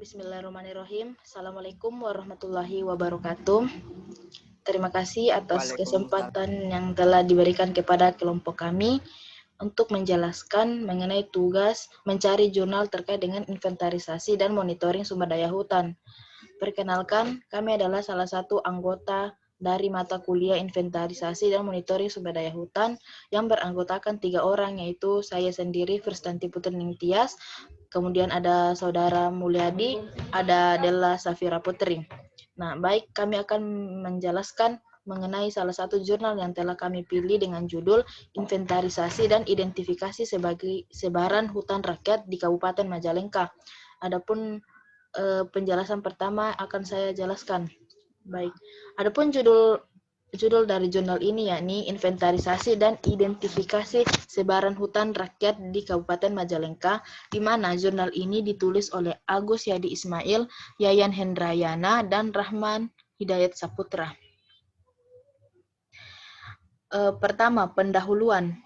Bismillahirrahmanirrahim. Assalamualaikum warahmatullahi wabarakatuh. Terima kasih atas Waalaikumsalam. kesempatan yang telah diberikan kepada kelompok kami untuk menjelaskan mengenai tugas mencari jurnal terkait dengan inventarisasi dan monitoring sumber daya hutan. Perkenalkan, kami adalah salah satu anggota dari mata kuliah inventarisasi dan monitoring sumber daya hutan yang beranggotakan 3 orang, yaitu saya sendiri, Firstanti Putri Ningtyas, kemudian ada Saudara Mulyadi, ada Della Safira Putri. Nah, baik, kami akan menjelaskan mengenai salah satu jurnal yang telah kami pilih dengan judul Inventarisasi dan Identifikasi sebagai Sebaran Hutan Rakyat di Kabupaten Majalengka. Adapun penjelasan pertama akan saya jelaskan. Baik, adapun judul dari jurnal ini yakni Inventarisasi dan Identifikasi Sebaran Hutan Rakyat di Kabupaten Majalengka, di mana jurnal ini ditulis oleh Agus Yadi Ismail, Yayan Hendrayana, dan Rahman Hidayat Saputra. Pertama, pendahuluan.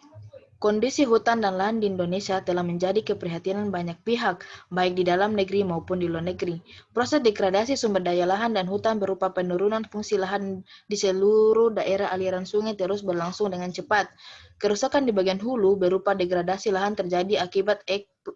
Kondisi hutan dan lahan di Indonesia telah menjadi keprihatinan banyak pihak, baik di dalam negeri maupun di luar negeri. Proses degradasi sumber daya lahan dan hutan berupa penurunan fungsi lahan di seluruh daerah aliran sungai terus berlangsung dengan cepat. Kerusakan di bagian hulu berupa degradasi lahan terjadi akibat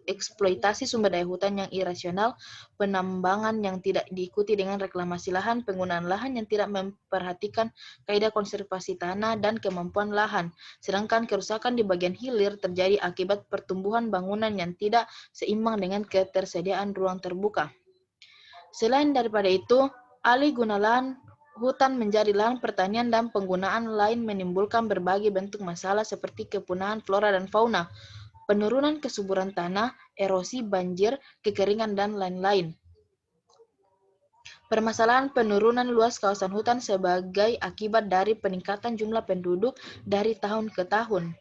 eksploitasi sumber daya hutan yang irasional, penambangan yang tidak diikuti dengan reklamasi lahan, penggunaan lahan yang tidak memperhatikan kaidah konservasi tanah dan kemampuan lahan. Sedangkan kerusakan di bagian hilir terjadi akibat pertumbuhan bangunan yang tidak seimbang dengan ketersediaan ruang terbuka. Selain daripada itu, alih guna lahan hutan menjadi lahan pertanian dan penggunaan lain menimbulkan berbagai bentuk masalah seperti kepunahan flora dan fauna, penurunan kesuburan tanah, erosi, banjir, kekeringan, dan lain-lain. Permasalahan penurunan luas kawasan hutan sebagai akibat dari peningkatan jumlah penduduk dari tahun ke tahun.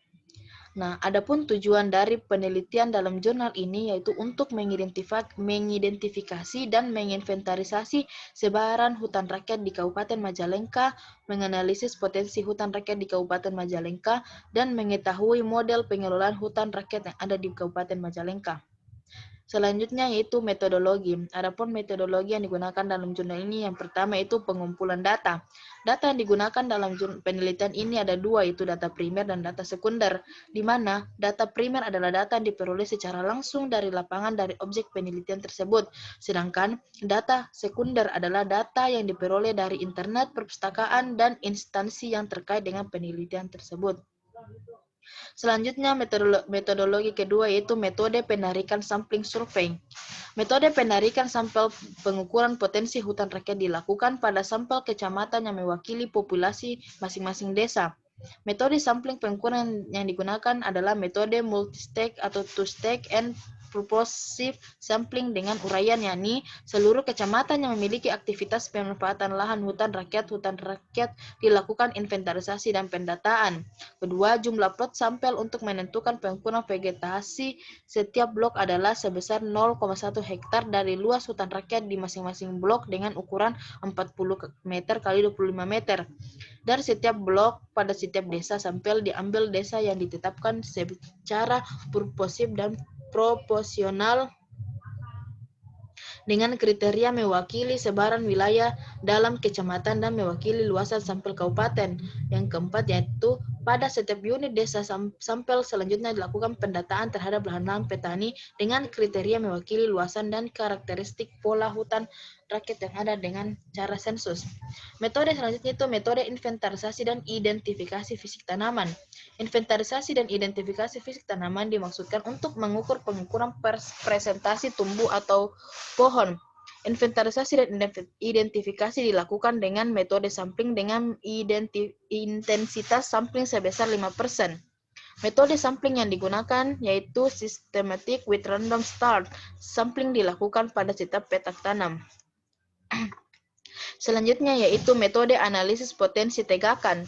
Nah, adapun tujuan dari penelitian dalam jurnal ini yaitu untuk mengidentifikasi dan menginventarisasi sebaran hutan rakyat di Kabupaten Majalengka, menganalisis potensi hutan rakyat di Kabupaten Majalengka, dan mengetahui model pengelolaan hutan rakyat yang ada di Kabupaten Majalengka. Selanjutnya yaitu metodologi. Adapun metodologi yang digunakan dalam jurnal ini yang pertama itu pengumpulan data. Data yang digunakan dalam penelitian ini ada dua, yaitu data primer dan data sekunder, di mana data primer adalah data yang diperoleh secara langsung dari lapangan dari objek penelitian tersebut, sedangkan data sekunder adalah data yang diperoleh dari internet, perpustakaan, dan instansi yang terkait dengan penelitian tersebut. Selanjutnya, metodologi kedua yaitu metode penarikan sampling survei. Metode penarikan sampel pengukuran potensi hutan rakyat dilakukan pada sampel kecamatan yang mewakili populasi masing-masing desa. Metode sampling pengukuran yang digunakan adalah metode multi-stage atau two-stage and purposive sampling dengan uraian, yakni seluruh kecamatan yang memiliki aktivitas pemanfaatan lahan hutan rakyat dilakukan inventarisasi dan pendataan. Kedua, jumlah plot sampel untuk menentukan pengukuran vegetasi setiap blok adalah sebesar 0,1 hektar dari luas hutan rakyat di masing-masing blok dengan ukuran 40 meter x 25 meter. Dari setiap blok pada setiap desa sampel diambil desa yang ditetapkan secara purposif dan proporsional dengan kriteria mewakili sebaran wilayah dalam kecamatan dan mewakili luasan sampel kabupaten. Yang keempat yaitu pada setiap unit desa sampel selanjutnya dilakukan pendataan terhadap lahan-lahan petani dengan kriteria mewakili luasan dan karakteristik pola hutan rakyat yang ada dengan cara sensus. Metode selanjutnya itu metode inventarisasi dan identifikasi fisik tanaman. Inventarisasi dan identifikasi fisik tanaman dimaksudkan untuk mengukur pengukuran presentasi tumbuh atau pohon. Inventarisasi dan identifikasi dilakukan dengan metode sampling dengan intensitas sampling sebesar 5%. Metode sampling yang digunakan yaitu systematic with random start. Sampling dilakukan pada setiap petak tanam. Selanjutnya yaitu metode analisis potensi tegakan.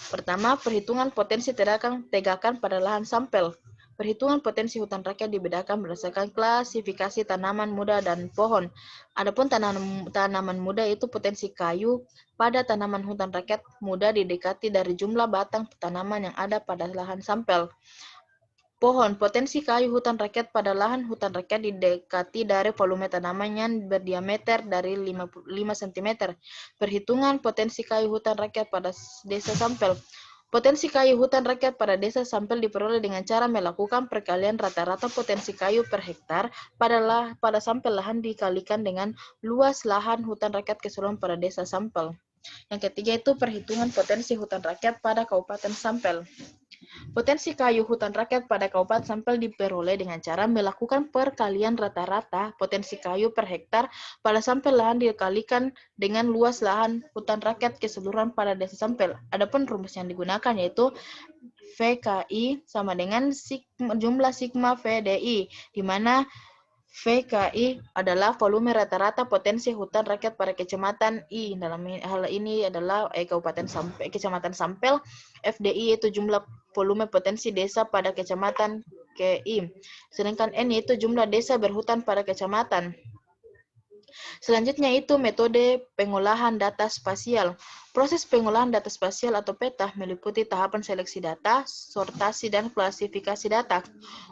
Pertama, perhitungan potensi tegakan pada lahan sampel. Perhitungan potensi hutan rakyat dibedakan berdasarkan klasifikasi tanaman muda dan pohon. Adapun tanaman muda itu potensi kayu pada tanaman hutan rakyat muda didekati dari jumlah batang tanaman yang ada pada lahan sampel. Pohon, potensi kayu hutan rakyat pada lahan hutan rakyat didekati dari volume tanaman yang berdiameter dari 5 cm. Perhitungan potensi kayu hutan rakyat pada desa sampel. Potensi kayu hutan rakyat pada desa sampel diperoleh dengan cara melakukan perkalian rata-rata potensi kayu per hektar pada sampel lahan dikalikan dengan luas lahan hutan rakyat keseluruhan pada desa sampel. Yang ketiga itu perhitungan potensi hutan rakyat pada kabupaten sampel. Potensi kayu hutan rakyat pada Kabupaten Sampel diperoleh dengan cara melakukan perkalian rata-rata potensi kayu per hektar pada sampel lahan dikalikan dengan luas lahan hutan rakyat keseluruhan pada desa Sampel. Adapun rumus yang digunakan yaitu VKI sama dengan jumlah sigma VDI, di mana VKI adalah volume rata-rata potensi hutan rakyat pada kecamatan I. Dalam hal ini adalah Kabupaten Sampel, Kecamatan Sampel. FDI yaitu jumlah volume potensi desa pada kecamatan KI. Sedangkan N yaitu jumlah desa berhutan pada kecamatan. Selanjutnya itu metode pengolahan data spasial. Proses pengolahan data spasial atau peta meliputi tahapan seleksi data, sortasi, dan klasifikasi data.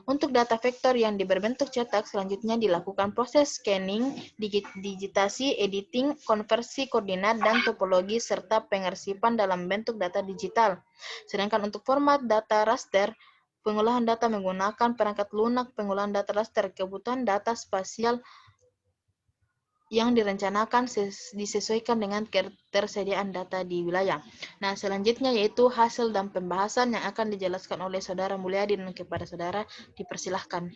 Untuk data vektor yang berbentuk cetak, selanjutnya dilakukan proses scanning, digitasi, editing, konversi koordinat, dan topologi, serta pengarsipan dalam bentuk data digital. Sedangkan untuk format data raster, pengolahan data menggunakan perangkat lunak pengolahan data raster, kebutuhan data spasial yang direncanakan disesuaikan dengan ketersediaan data di wilayah. Nah, selanjutnya yaitu hasil dan pembahasan yang akan dijelaskan oleh Saudara Mulyadi, dan kepada Saudara dipersilahkan.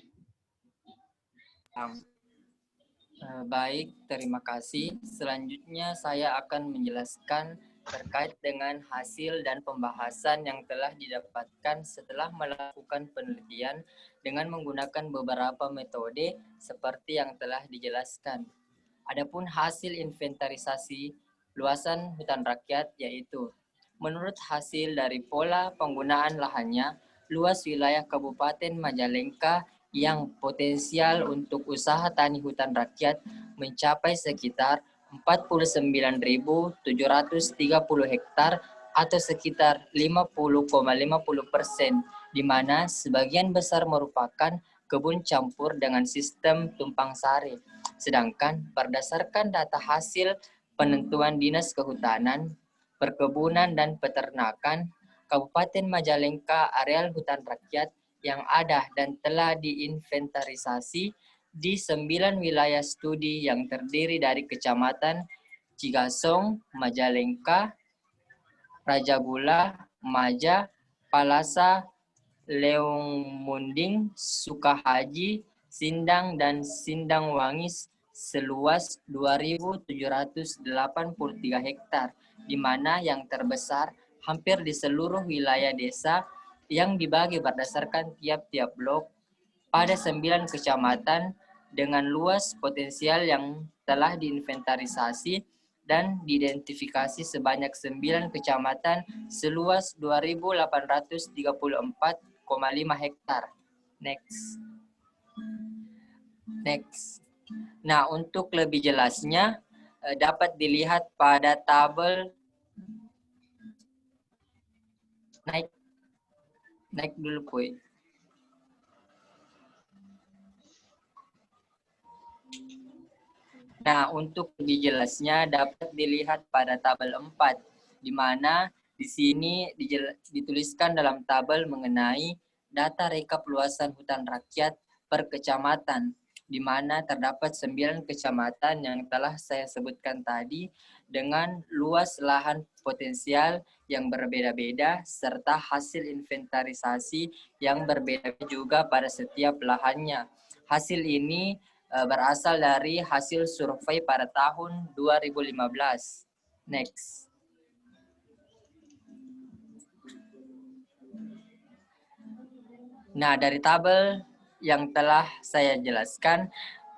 Baik, terima kasih. Selanjutnya saya akan menjelaskan terkait dengan hasil dan pembahasan yang telah didapatkan setelah melakukan penelitian dengan menggunakan beberapa metode seperti yang telah dijelaskan. Adapun hasil inventarisasi luasan hutan rakyat yaitu menurut hasil dari pola penggunaan lahannya, luas wilayah Kabupaten Majalengka yang potensial untuk usaha tani hutan rakyat mencapai sekitar 49.730 hektar atau sekitar 50,50%, di mana sebagian besar merupakan kebun campur dengan sistem tumpang sari. Sedangkan berdasarkan data hasil penentuan Dinas Kehutanan, Perkebunan, dan Peternakan, Kabupaten Majalengka areal hutan rakyat yang ada dan telah diinventarisasi di 9 wilayah studi yang terdiri dari Kecamatan Cigasong, Majalengka, Rajagula, Maja, Palasa, Leungmunding, Sukahaji, Sindang, dan Sindang Wangis seluas 2.783 hektar, di mana yang terbesar hampir di seluruh wilayah desa yang dibagi berdasarkan tiap-tiap blok pada 9 kecamatan dengan luas potensial yang telah diinventarisasi dan diidentifikasi sebanyak 9 kecamatan seluas 2.834,5 hektar. Next. Nah, untuk lebih jelasnya dapat dilihat pada tabel. Naik dulu, Puy. Nah, untuk lebih jelasnya dapat dilihat pada tabel 4, di mana di sini dituliskan dalam tabel mengenai data rekap luasan hutan rakyat per kecamatan, di mana terdapat 9 kecamatan yang telah saya sebutkan tadi dengan luas lahan potensial yang berbeda-beda serta hasil inventarisasi yang berbeda juga pada setiap lahannya. Hasil ini berasal dari hasil survei pada tahun 2015. Next. Nah, dari tabel yang telah saya jelaskan,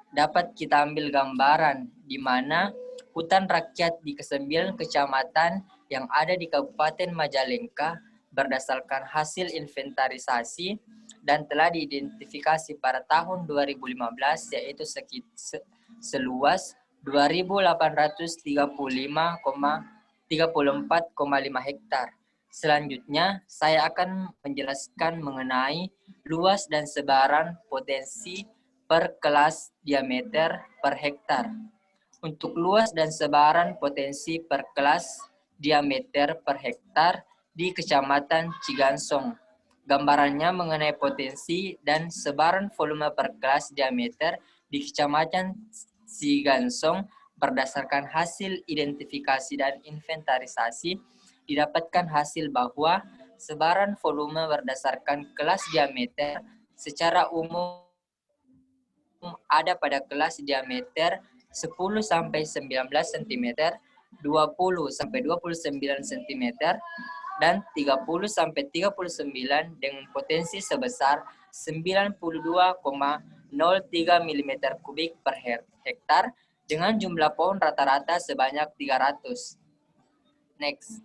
dapat kita ambil gambaran di mana hutan rakyat di ke-9 kecamatan yang ada di Kabupaten Majalengka berdasarkan hasil inventarisasi dan telah diidentifikasi pada tahun 2015 yaitu seluas 2.835,34,5 hektar. Selanjutnya, saya akan menjelaskan mengenai luas dan sebaran potensi per kelas diameter per hektar. Untuk luas dan sebaran potensi per kelas diameter per hektar di Kecamatan Cigansong. Gambarannya mengenai potensi dan sebaran volume per kelas diameter di Kecamatan Cigansong berdasarkan hasil identifikasi dan inventarisasi didapatkan hasil bahwa sebaran volume berdasarkan kelas diameter secara umum ada pada kelas diameter 10 sampai 19 cm, 20 sampai 29 cm, dan 30 sampai 39 dengan potensi sebesar 92,03 mm kubik per hektar dengan jumlah pohon rata-rata sebanyak 300. Next.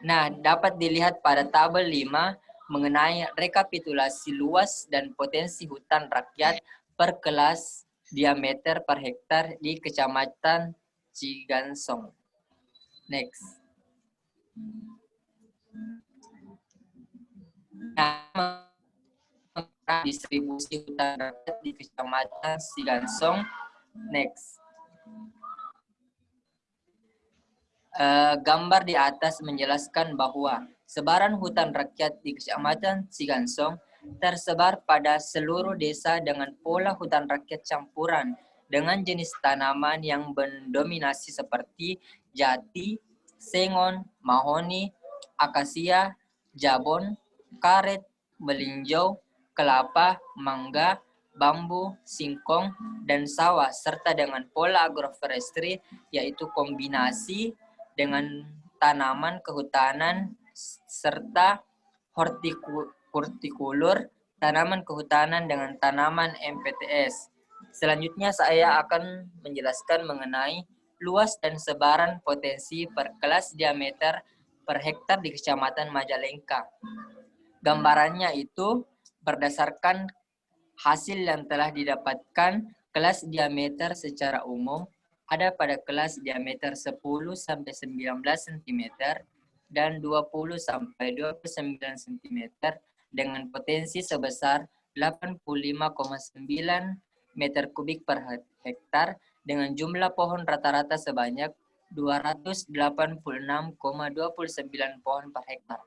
Nah, dapat dilihat pada tabel 5 mengenai rekapitulasi luas dan potensi hutan rakyat per kelas diameter per hektar di Kecamatan Cigansong. Next. Nah, distribusi hutan rakyat di Kecamatan Cigansong. Next. Gambar di atas menjelaskan bahwa sebaran hutan rakyat di Kecamatan Cigansong tersebar pada seluruh desa dengan pola hutan rakyat campuran dengan jenis tanaman yang mendominasi seperti jati, sengon, mahoni, akasia, jabon, karet, melinjau, kelapa, mangga, bambu, singkong, dan sawah, serta dengan pola agroforestry, yaitu kombinasi dengan tanaman kehutanan serta hortikultur, tanaman kehutanan dengan tanaman MPTS. Selanjutnya saya akan menjelaskan mengenai luas dan sebaran potensi per kelas diameter per hektar di Kecamatan Majalengka. Gambarannya itu berdasarkan hasil yang telah didapatkan kelas diameter secara umum ada pada kelas diameter 10 sampai 19 cm dan 20 sampai 29 cm dengan potensi sebesar 85,9 meter kubik per hektar dengan jumlah pohon rata-rata sebanyak 286,29 pohon per hektar.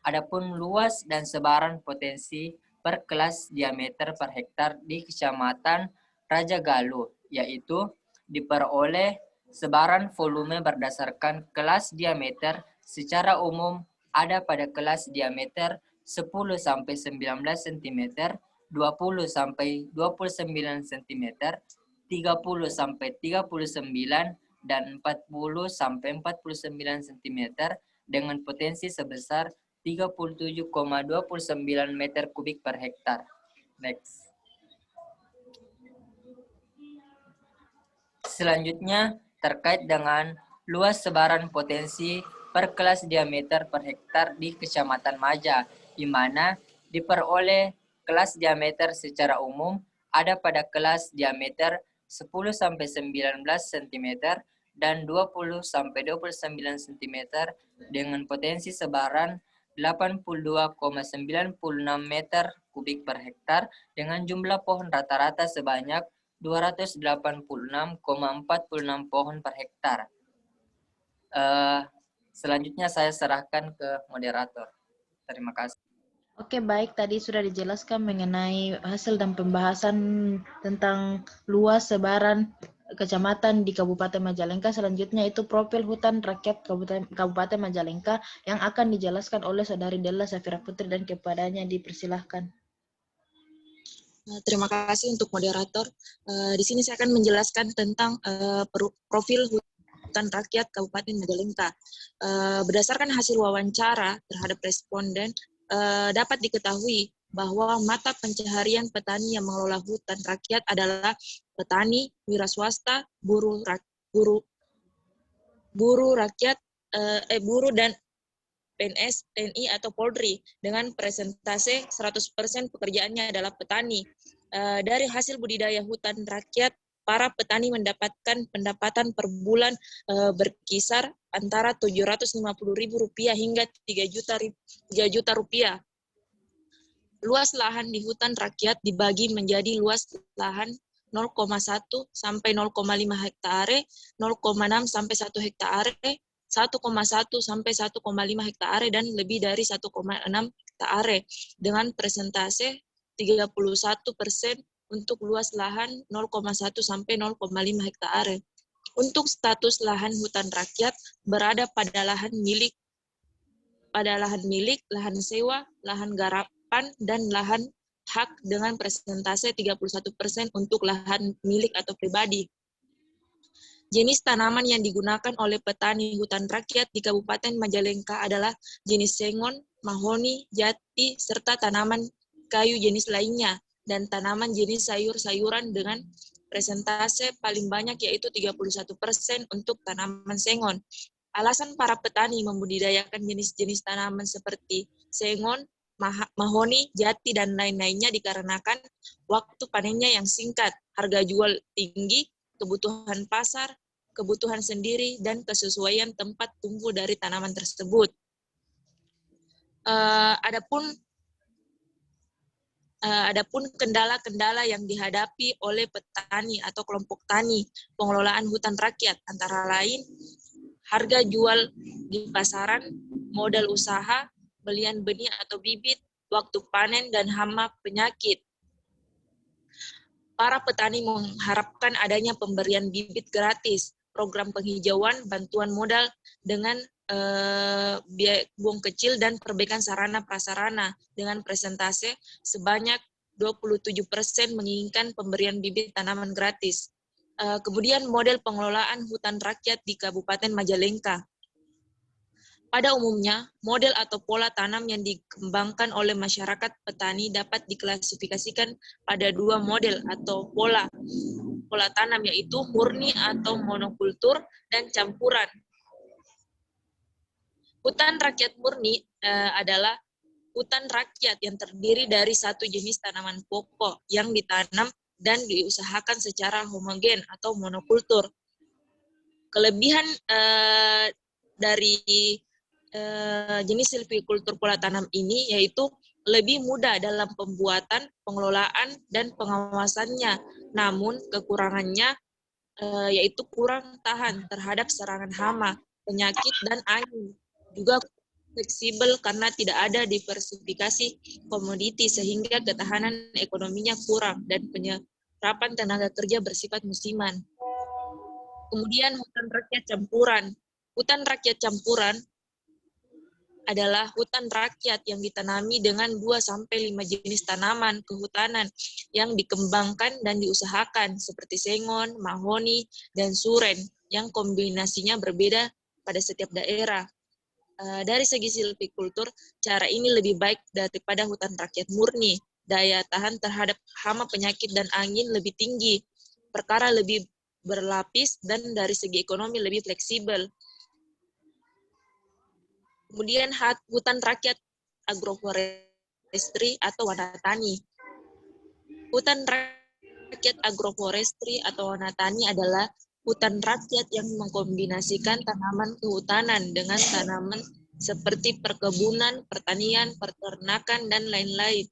Adapun luas dan sebaran potensi per kelas diameter per hektar di Kecamatan Raja Galuh, yaitu diperoleh sebaran volume berdasarkan kelas diameter secara umum ada pada kelas diameter 10 sampai 19 cm, 20 sampai 29 cm, 30 sampai 39 dan 40 sampai 49 cm dengan potensi sebesar 37,29 meter kubik per hektar. Next. Selanjutnya terkait dengan luas sebaran potensi per kelas diameter per hektar di Kecamatan Maja, di mana diperoleh kelas diameter secara umum ada pada kelas diameter 10 sampai 19 cm dan 20 sampai 29 cm dengan potensi sebaran 82,96 meter kubik per hektar dengan jumlah pohon rata-rata sebanyak 286,46 pohon per hektar. Selanjutnya saya serahkan ke moderator. Terima kasih. Oke, baik. Tadi sudah dijelaskan mengenai hasil dan pembahasan tentang luas sebaran kecamatan di Kabupaten Majalengka. Selanjutnya itu profil hutan rakyat Kabupaten Majalengka yang akan dijelaskan oleh Saudari Della Safira Putri dan kepadanya dipersilahkan. Terima kasih untuk moderator. Di sini saya akan menjelaskan tentang profil hutan rakyat Kabupaten Majalengka. Berdasarkan hasil wawancara terhadap responden, dapat diketahui bahwa mata pencaharian petani yang mengelola hutan rakyat adalah petani, wira swasta, buruh dan PNS, TNI, atau Polri dengan persentase 100% pekerjaannya adalah petani. Dari hasil budidaya hutan rakyat para petani mendapatkan pendapatan per bulan berkisar antara Rp750.000 hingga 3 juta rupiah. Luas lahan di hutan rakyat dibagi menjadi luas lahan 0,1 sampai 0,5 hektare, 0,6 sampai 1 hektare, 1,1 sampai 1,5 hektare, dan lebih dari 1,6 hektare, dengan persentase 31% untuk luas lahan 0,1 sampai 0,5 hektare. Untuk status lahan hutan rakyat berada pada lahan milik, lahan sewa, lahan garapan, dan lahan hak dengan persentase 31% untuk lahan milik atau pribadi. Jenis tanaman yang digunakan oleh petani hutan rakyat di Kabupaten Majalengka adalah jenis sengon, mahoni, jati, serta tanaman kayu jenis lainnya, dan tanaman jenis sayur-sayuran dengan persentase paling banyak yaitu 31% untuk tanaman sengon. Alasan para petani membudidayakan jenis-jenis tanaman seperti sengon, mahoni, jati, dan lain-lainnya dikarenakan waktu panennya yang singkat, harga jual tinggi, kebutuhan pasar, kebutuhan sendiri, dan kesesuaian tempat tumbuh dari tanaman tersebut. Adapun kendala-kendala yang dihadapi oleh petani atau kelompok tani pengelolaan hutan rakyat antara lain harga jual di pasaran, modal usaha, belian benih atau bibit, waktu panen, dan hama penyakit. Para petani mengharapkan adanya pemberian bibit gratis, program penghijauan, bantuan modal dengan biaya buang kecil, dan perbaikan sarana prasarana dengan persentase sebanyak 27% menginginkan pemberian bibit tanaman gratis. Kemudian model pengelolaan hutan rakyat di Kabupaten Majalengka. Pada umumnya, model atau pola tanam yang dikembangkan oleh masyarakat petani dapat diklasifikasikan pada dua model atau pola tanam, yaitu murni atau monokultur dan campuran. Hutan rakyat murni adalah hutan rakyat yang terdiri dari satu jenis tanaman pokok yang ditanam dan diusahakan secara homogen atau monokultur. Kelebihan dari jenis silvikultur pola tanam ini yaitu lebih mudah dalam pembuatan, pengelolaan, dan pengawasannya. Namun kekurangannya yaitu kurang tahan terhadap serangan hama, penyakit, dan angin. Juga fleksibel karena tidak ada diversifikasi komoditi sehingga ketahanan ekonominya kurang dan penyerapan tenaga kerja bersifat musiman. Kemudian hutan rakyat campuran. Hutan rakyat campuran adalah hutan rakyat yang ditanami dengan 2-5 jenis tanaman kehutanan yang dikembangkan dan diusahakan seperti sengon, mahoni, dan suren yang kombinasinya berbeda pada setiap daerah. Dari segi silvikultur, cara ini lebih baik daripada hutan rakyat murni. Daya tahan terhadap hama, penyakit, dan angin lebih tinggi, perkara lebih berlapis, dan dari segi ekonomi lebih fleksibel. Kemudian hutan rakyat agroforestry atau wanatani. Hutan rakyat agroforestry atau wanatani adalah hutan rakyat yang mengkombinasikan tanaman kehutanan dengan tanaman seperti perkebunan, pertanian, peternakan, dan lain-lain.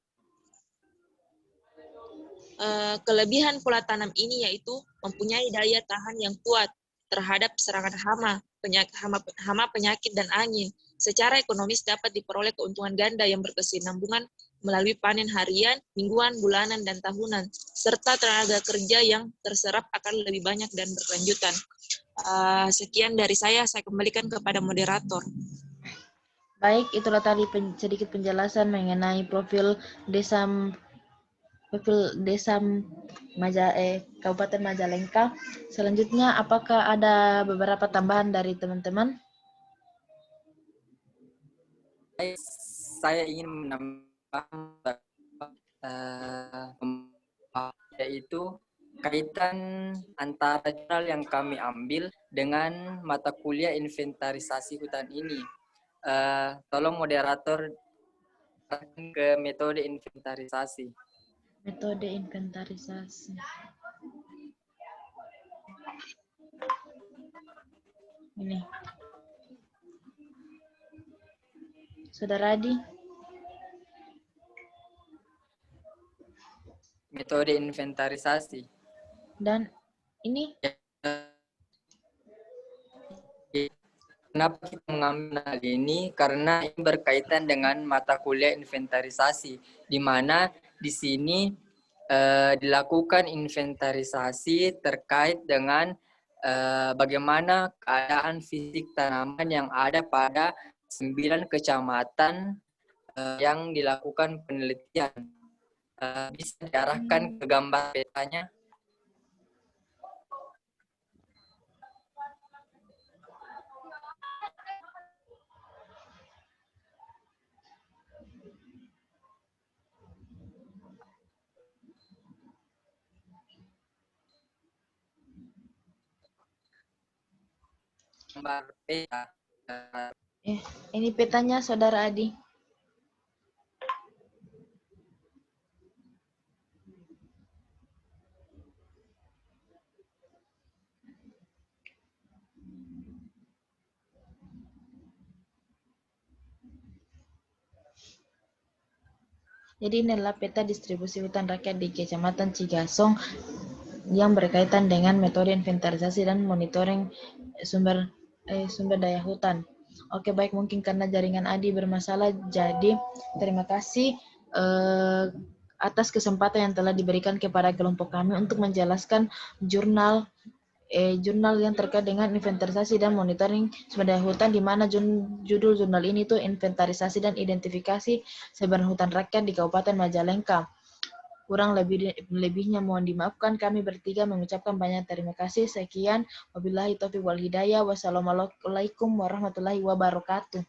Kelebihan pola tanam ini yaitu mempunyai daya tahan yang kuat terhadap serangan hama, penyakit, dan angin. Secara ekonomis dapat diperoleh keuntungan ganda yang berkesinambungan melalui panen harian, mingguan, bulanan, dan tahunan, serta tenaga kerja yang terserap akan lebih banyak dan berkelanjutan. Sekian dari saya kembalikan kepada moderator. Baik, itulah tadi sedikit penjelasan mengenai profil desa Kabupaten Majalengka. Selanjutnya, apakah ada beberapa tambahan dari teman-teman? Saya ingin menambahkan yaitu kaitan antara jurnal yang kami ambil dengan mata kuliah inventarisasi hutan ini. Tolong moderator ke metode inventarisasi. Metode inventarisasi. Ini. Saudara Adi. Metode inventarisasi. Dan ini Kenapa kita mengambil hal ini? Karena ini berkaitan dengan mata kuliah inventarisasi, di mana di sini dilakukan inventarisasi terkait dengan bagaimana keadaan fisik tanaman yang ada pada 9 kecamatan yang dilakukan penelitian. Bisa diarahkan ke gambar petanya. Gambar peta. Ini petanya Saudara Adi. Jadi inilah peta distribusi hutan rakyat di Kecamatan Cigasong yang berkaitan dengan metode inventarisasi dan monitoring sumber daya hutan. Oke, baik, mungkin karena jaringan Adi bermasalah, jadi terima kasih atas kesempatan yang telah diberikan kepada kelompok kami untuk menjelaskan jurnal yang terkait dengan inventarisasi dan monitoring sumber daya hutan, di mana judul jurnal ini tuh inventarisasi dan identifikasi sebaran hutan rakyat di Kabupaten Majalengka. Kurang lebihnya mohon dimaafkan. Kami bertiga mengucapkan banyak terima kasih. Sekian, wabillahi taufiq wal hidayah. Wassalamualaikum warahmatullahi wabarakatuh.